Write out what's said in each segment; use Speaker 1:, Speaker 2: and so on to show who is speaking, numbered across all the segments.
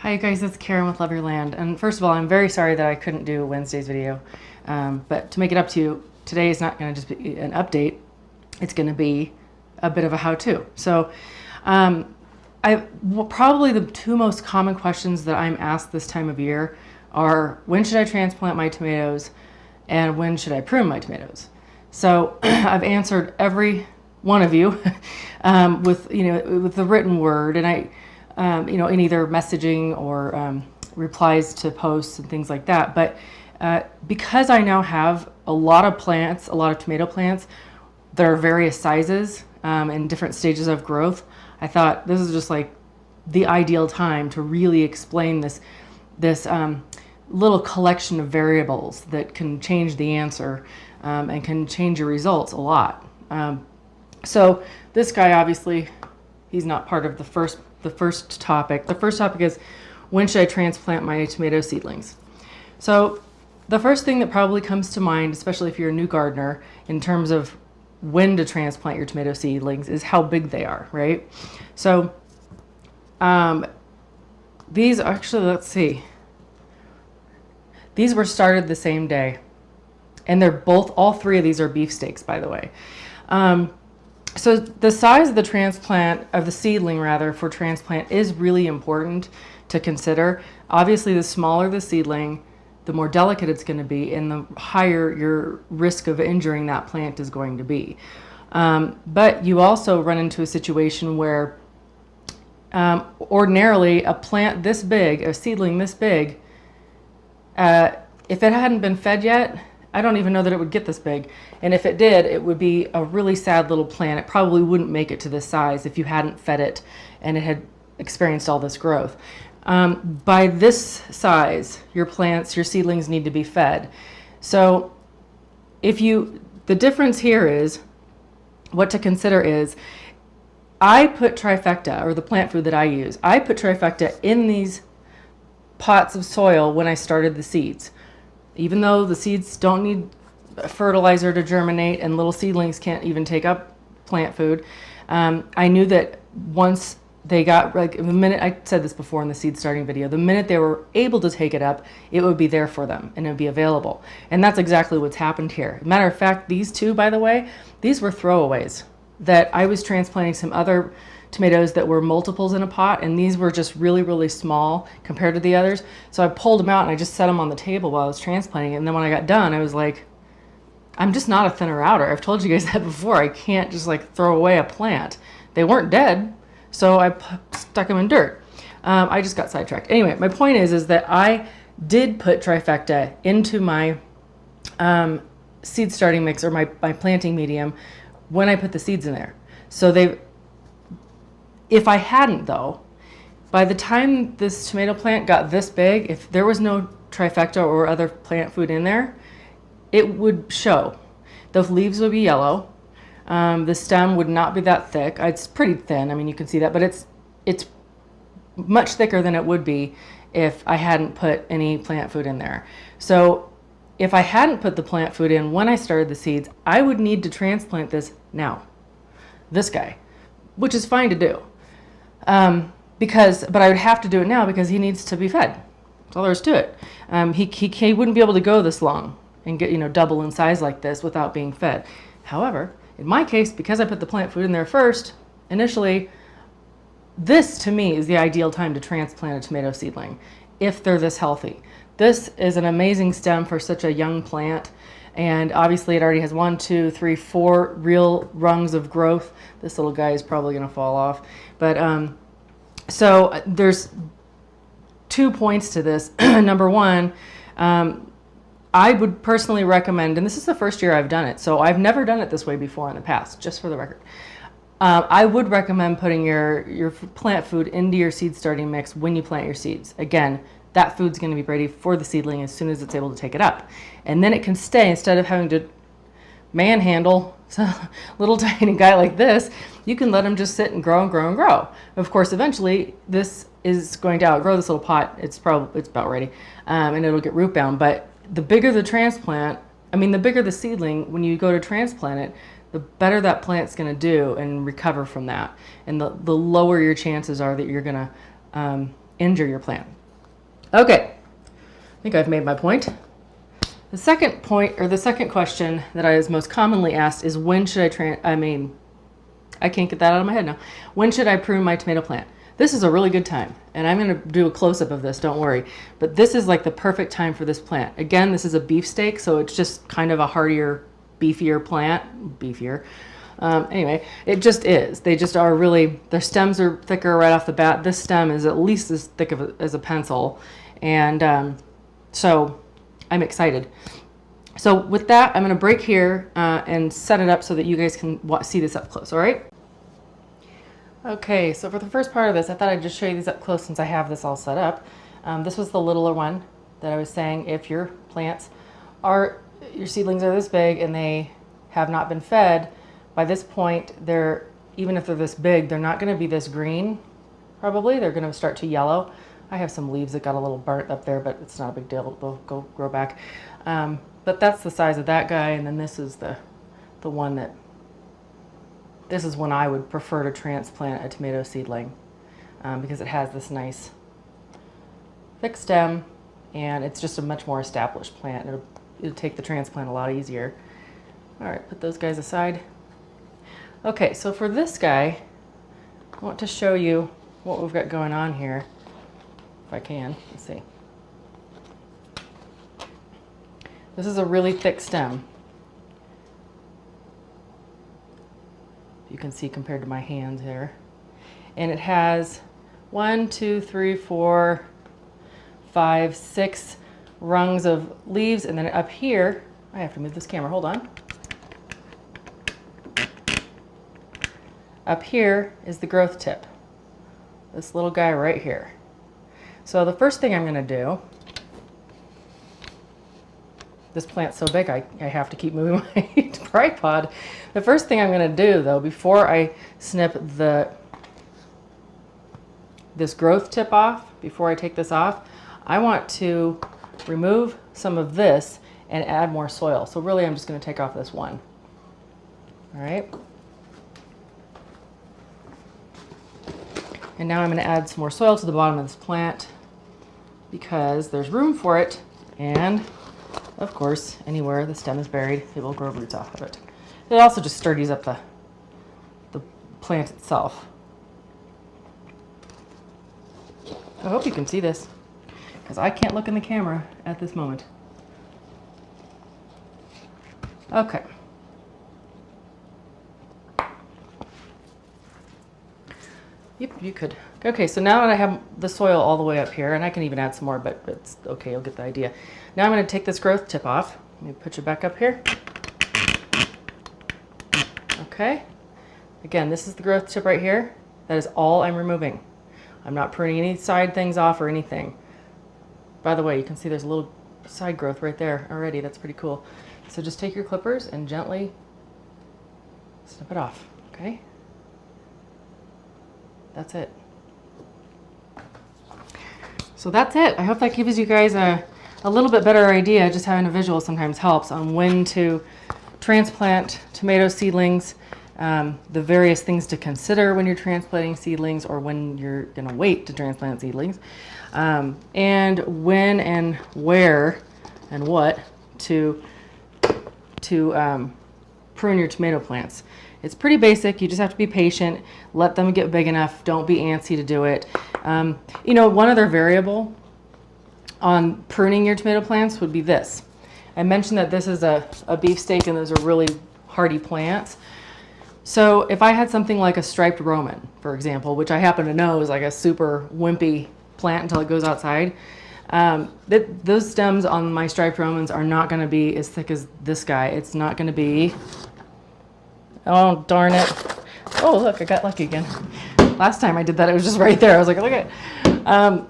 Speaker 1: Hi you guys, it's Karen with Love Your Land. And first of all, I'm very sorry that I couldn't do Wednesday's video. But to make it up to you, today is not going to just be an update. It's going to be a bit of a how-to. So probably the two most common questions that I'm asked this time of year are, when should I transplant my tomatoes and when should I prune my tomatoes? So I've answered every one of you with the written word, and in either messaging or replies to posts and things like that. But because I now have a lot of plants, a lot of tomato plants that are various sizes and different stages of growth, I thought this is just like the ideal time to really explain this little collection of variables that can change the answer and can change your results a lot. So this guy, obviously, he's not part of the first topic. The first topic is, when should I transplant my tomato seedlings? So the first thing that probably comes to mind, especially if you're a new gardener, in terms of when to transplant your tomato seedlings, is how big they are, right? So these actually, let's see, these were started the same day, and all three of these are beefsteaks, by the way. So the size of the seedling for transplant is really important to consider. Obviously, the smaller the seedling, the more delicate it's going to be, and the higher your risk of injuring that plant is going to be. But you also run into a situation where ordinarily a plant this big, a seedling this big, if it hadn't been fed yet, I don't even know that it would get this big. And if it did, it would be a really sad little plant. It probably wouldn't make it to this size if you hadn't fed it and it had experienced all this growth. By this size, your seedlings need to be fed. So the difference here is, what to consider is, I put trifecta, or the plant food that I use, I put trifecta in these pots of soil when I started the seeds. Even though the seeds don't need fertilizer to germinate and little seedlings can't even take up plant food, I knew that once they got, like, the minute, I said this before in the seed starting video, the minute they were able to take it up, it would be there for them and it would be available. And that's exactly what's happened here. Matter of fact, these two, by the way, these were throwaways that I was transplanting some other tomatoes that were multiples in a pot, and these were just really, really small compared to the others. So I pulled them out and I just set them on the table while I was transplanting. And then when I got done, I was like, I'm just not a thinner outer. I've told you guys that before. I can't just like throw away a plant. They weren't dead, so I stuck them in dirt. I just got sidetracked. Anyway, my point is that I did put trifecta into my seed starting mix, or my planting medium, when I put the seeds in there. So if I hadn't, though, by the time this tomato plant got this big, if there was no trifecta or other plant food in there, it would show. The leaves would be yellow. The stem would not be that thick. It's pretty thin. I mean, you can see that, but it's much thicker than it would be if I hadn't put any plant food in there. So if I hadn't put the plant food in when I started the seeds, I would need to transplant this now. This guy, which is fine to do. But I would have to do it now because he needs to be fed. That's all there is to it. He wouldn't be able to go this long and get, double in size like this without being fed. However, in my case, because I put the plant food in there first, initially, this to me is the ideal time to transplant a tomato seedling if they're this healthy. This is an amazing stem for such a young plant. And obviously it already has 1, 2, 3, 4 real rungs of growth. This little guy is probably going to fall off. But so there's 2 points to this. Number one, I would personally recommend, and this is the first year I've done it, so I've never done it this way before in the past, just for the record. I would recommend putting your plant food into your seed starting mix when you plant your seeds. Again, that food's going to be ready for the seedling as soon as it's able to take it up. And then it can stay, instead of having to manhandle a little tiny guy like this, you can let him just sit and grow and grow and grow. Of course, eventually this is going to outgrow this little pot. It's about ready, and it'll get root bound. But the bigger the the bigger the seedling, when you go to transplant it, the better that plant's going to do and recover from that. And the lower your chances are that you're going to injure your plant. Okay, I think I've made my point. The second point, or the second question that I was most commonly asked is, when should I can't get that out of my head now. When should I prune my tomato plant? This is a really good time, and I'm going to do a close-up of this, don't worry. But this is like the perfect time for this plant. Again, this is a beefsteak, so it's just kind of a hardier, beefier plant. Beefier. Anyway, it just is. They just are really, their stems are thicker right off the bat. This stem is at least as thick as a pencil. And so I'm excited. So with that, I'm going to break here and set it up so that you guys can see this up close, all right? Okay, so for the first part of this, I thought I'd just show you these up close since I have this all set up. This was the littler one that I was saying, if your plants are, your seedlings are this big and they have not been fed, by this point, even if they're this big, they're not going to be this green, probably. They're going to start to yellow. I have some leaves that got a little burnt up there, but it's not a big deal. They'll go grow back. But that's the size of that guy, and then this is the one that, this is when I would prefer to transplant a tomato seedling because it has this nice thick stem, and it's just a much more established plant. It'll take the transplant a lot easier. All right, put those guys aside. Okay, so for this guy, I want to show you what we've got going on here, if I can. Let's see. This is a really thick stem. You can see compared to my hands here. And it has 1, 2, 3, 4, 5, 6 rungs of leaves, and then up here, I have to move this camera, hold on. Up here is the growth tip. This little guy right here. So the first thing I'm going to do, this plant's so big I have to keep moving my tripod. The first thing I'm going to do, though, before I snip this growth tip off, before I take this off, I want to remove some of this and add more soil. So really I'm just going to take off this one. All right. And now I'm going to add some more soil to the bottom of this plant because there's room for it, and of course, anywhere the stem is buried, it will grow roots off of it. It also just sturdies up the plant itself. I hope you can see this, because I can't look in the camera at this moment. Okay. Yep, you could. Okay, so now that I have the soil all the way up here, and I can even add some more, but it's okay, you'll get the idea. Now I'm going to take this growth tip off. Let me put you back up here. Okay. Again, this is the growth tip right here. That is all I'm removing. I'm not pruning any side things off or anything. By the way, you can see there's a little side growth right there already. That's pretty cool. So just take your clippers and gently snip it off, okay? That's it. So that's it. I hope that gives you guys a little bit better idea. Just having a visual sometimes helps on when to transplant tomato seedlings, the various things to consider when you're transplanting seedlings or when you're going to wait to transplant seedlings, and when and where and what to prune your tomato plants. It's pretty basic. You just have to be patient. Let them get big enough. Don't be antsy to do it. You know, one other variable on pruning your tomato plants would be this. I mentioned that this is a beefsteak and those are really hardy plants. So if I had something like a striped Roman, for example, which I happen to know is like a super wimpy plant until it goes outside, those stems on my striped Romans are not going to be as thick as this guy. It's not going to be... Oh, darn it. Oh, look, I got lucky again. Last time I did that, it was just right there. I was like, look at it.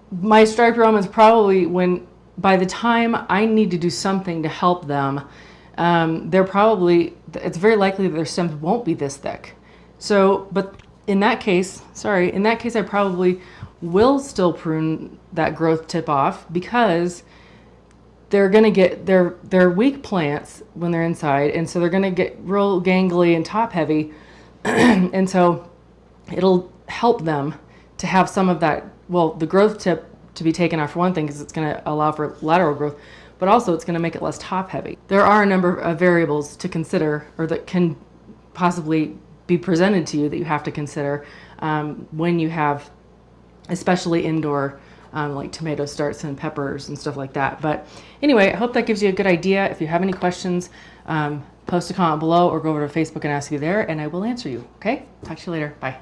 Speaker 1: My striped Romans probably, by the time I need to do something to help them, it's very likely that their stems won't be this thick. So, but in that case, I probably will still prune that growth tip off because they're going to get, they're weak plants when they're inside, and so they're going to get real gangly and top heavy, and so it'll help them to have some of that well, the growth tip to be taken off for one thing, because it's going to allow for lateral growth, but also it's going to make it less top heavy. There are a number of variables to consider, or that can possibly be presented to you that you have to consider when you have, especially indoor, like tomato starts and peppers and stuff like that. But anyway, I hope that gives you a good idea. If you have any questions, post a comment below or go over to Facebook and ask me there, and I will answer you. Okay? Talk to you later. Bye.